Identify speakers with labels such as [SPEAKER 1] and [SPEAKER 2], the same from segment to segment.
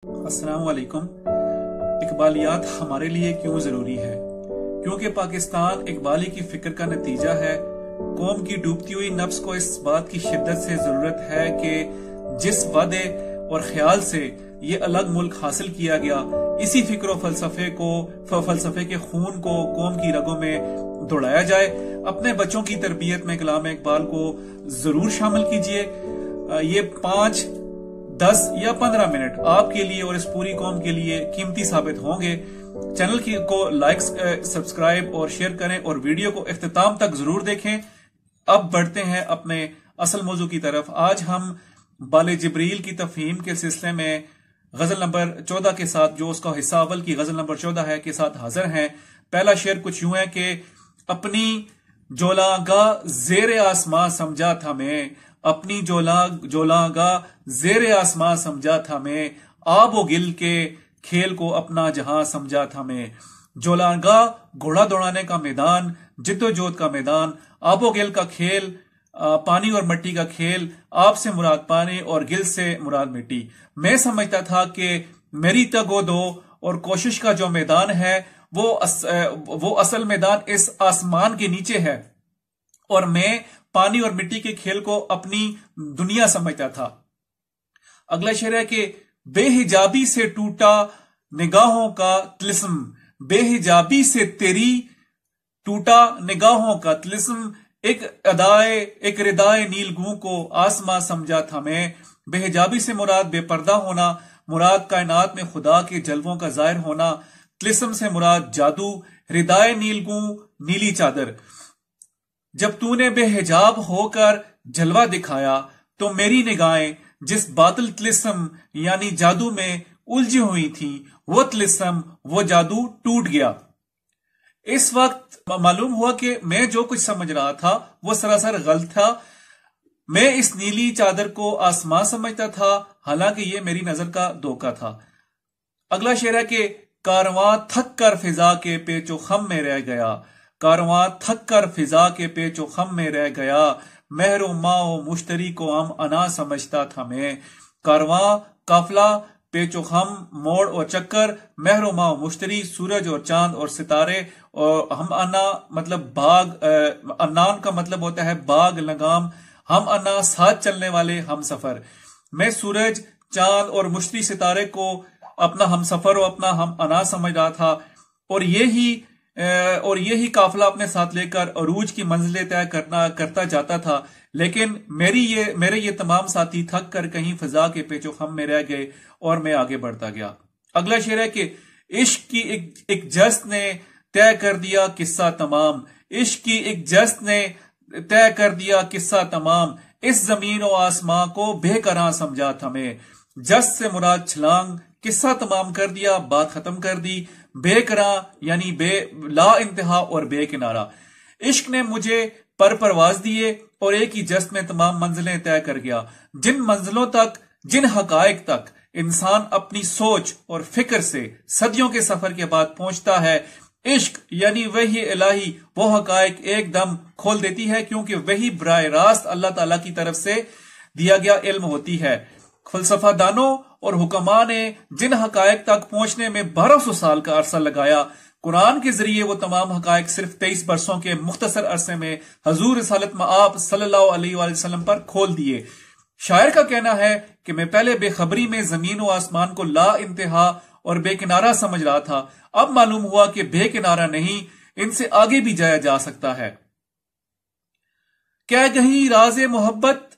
[SPEAKER 1] السلام علیکم۔ اقبالیات ہمارے لیے کیوں ضروری ہے؟ کیونکہ پاکستان اقبالی کی فکر کا نتیجہ ہے۔ قوم کی ڈوبتی ہوئی نفس کو اس بات کی شدت سے ضرورت ہے کہ جس وعدے اور خیال سے یہ الگ ملک حاصل کیا گیا، اسی فکر و فلسفے کے خون کو قوم کی رگوں میں دوڑایا جائے۔ اپنے بچوں کی تربیت میں کلام اقبال کو ضرور شامل کیجیے۔ یہ 5، 10 یا 15 منٹ آپ کے لیے اور اس پوری قوم کے لیے قیمتی ثابت ہوں گے۔ چینل کو لائک، سبسکرائب اور شیئر کریں اور ویڈیو کو اختتام تک ضرور دیکھیں۔ اب بڑھتے ہیں اپنے اصل موضوع کی طرف۔ آج ہم بال جبریل کی تفہیم کے سلسلے میں غزل نمبر 14 کے ساتھ، جو اس کا حصہ اول کی غزل نمبر 14 ہے، کے ساتھ حاضر ہیں۔ پہلا شعر کچھ یوں ہے کہ اپنی جولاگاہ زیر آسماں سمجھا تھا میں، اپنی جولاگاہ زیر آسماں سمجھا تھا میں، آب و گل کے کھیل کو اپنا جہاں سمجھا تھا میں۔ جولاگاہ گھوڑا دوڑانے کا میدان، جد و جہد کا میدان، آب و گل کا کھیل، پانی اور مٹی کا کھیل، آب سے مراد پانی اور گل سے مراد مٹی۔ میں سمجھتا تھا کہ میری تگ و دو اور کوشش کا جو میدان ہے وہ اصل میدان اس آسمان کے نیچے ہے، اور میں پانی اور مٹی کے کھیل کو اپنی دنیا سمجھتا تھا۔ اگلا شعر ہے کہ بے حجابی سے ٹوٹا نگاہوں کا طلسم، بے حجابی سے تیری ٹوٹا نگاہوں کا طلسم، ایک ردائے نیلگوں کو آسماں سمجھا تھا میں۔ بے حجابی سے مراد بے پردہ ہونا، مراد کائنات میں خدا کے جلووں کا ظاہر ہونا۔ طلسم سے مراد جادو، ردائے نیلگوں نیلی چادر۔ جب تو نے بے حجاب ہو کر جلوہ دکھایا تو میری نگاہیں جس باطل طلسم یعنی جادو میں الجھی ہوئی تھی، وہ طلسم، وہ جادو ٹوٹ گیا۔ اس وقت معلوم ہوا کہ میں جو کچھ سمجھ رہا تھا وہ سراسر غلط تھا۔ میں اس نیلی چادر کو آسمان سمجھتا تھا، حالانکہ یہ میری نظر کا دھوکہ تھا۔ اگلا شعر ہے کہ کارواں تھک کر فضا کے پیچ و خم میں رہ گیا، کارواں تھک کر فضا کے پیچ و خم میں رہ گیا، مہر و ماہ و مشتری کو ہم انا سمجھتا تھا میں۔ کارواں، قافلہ، پیچ و خم، موڑ اور چکر، مہر و ماہ و مشتری، سورج اور چاند اور ستارے، اور ہم انا مطلب باغ، انان کا مطلب ہوتا ہے باغ، لگام، ہم انا ساتھ چلنے والے ہم سفر۔ میں سورج، چاند اور مشتری ستارے کو اپنا ہم سفر اور اپنا ہم انا سمجھ رہا تھا، اور یہی قافلہ اپنے ساتھ لے کر عروج کی منزلیں طے کرتا جاتا تھا۔ لیکن میرے یہ تمام ساتھی تھک کر کہیں فضا کے پیچ و خم میں رہ گئے اور میں آگے بڑھتا گیا۔ اگلا شعر ہے کہ عشق کی ایک جست نے طے کر دیا قصہ تمام، عشق کی ایک جست نے طے کر دیا قصہ تمام، اس زمین و آسمان کو بے کراں سمجھا تھا میں۔ جست سے مراد چھلانگ، قصہ تمام کر دیا، بات ختم کر دی، بے کراں یعنی بے لا انتہا اور بے کنارہ۔ عشق نے مجھے پر پرواز دیے اور ایک ہی جست میں تمام منزلیں طے کر گیا۔ جن منزلوں تک، جن حقائق تک انسان اپنی سوچ اور فکر سے صدیوں کے سفر کے بعد پہنچتا ہے، عشق یعنی وحی الہی وہ حقائق ایک دم کھول دیتی ہے، کیونکہ وحی براہ راست اللہ تعالیٰ کی طرف سے دیا گیا علم ہوتی ہے۔ فلسفہ دانوں اور حکماء نے جن حقائق تک پہنچنے میں 1200 سال کا عرصہ لگایا، قرآن کے ذریعے وہ تمام حقائق صرف 23 برسوں کے مختصر عرصے میں حضور رسالت مآب صلی اللہ علیہ وآلہ وسلم پر کھول دیے۔ شاعر کا کہنا ہے کہ میں پہلے بے خبری میں زمین و آسمان کو لا انتہا اور بے کنارہ سمجھ رہا تھا، اب معلوم ہوا کہ بے کنارہ نہیں، ان سے آگے بھی جایا جا سکتا ہے۔ کہہ گہیں راز محبت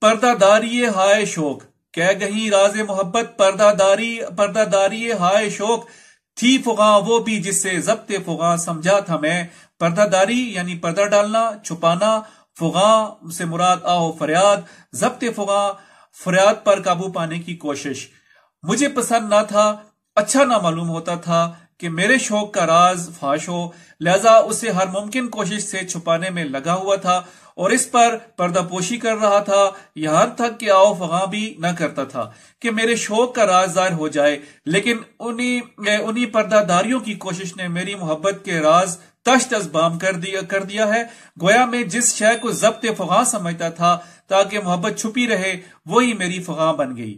[SPEAKER 1] پردہ داری ہائے شوق، کہہ گہیں راز محبت پردہ داری ہائے شوق، تھی فغاں وہ بھی جس سے ضبط فغاں سمجھا تھا میں۔ پردہ داری یعنی پردہ ڈالنا، چھپانا، فغاں سے مراد آہ و فریاد، ضبط فغاں فریاد پر قابو پانے کی کوشش۔ مجھے پسند نہ تھا، اچھا نہ معلوم ہوتا تھا کہ میرے شوق کا راز فاش ہو، لہذا اسے ہر ممکن کوشش سے چھپانے میں لگا ہوا تھا اور اس پر پردہ پوشی کر رہا تھا، یہاں تک کہ آؤ فغاں بھی نہ کرتا تھا کہ میرے شوق کا راز ظاہر ہو جائے۔ لیکن انہی پردہ داریوں کی کوشش نے میری محبت کے راز تشت ازبام کر دیا ہے۔ گویا میں جس شے کو ضبط فغاں سمجھتا تھا تاکہ محبت چھپی رہے، وہی میری فغاں بن گئی۔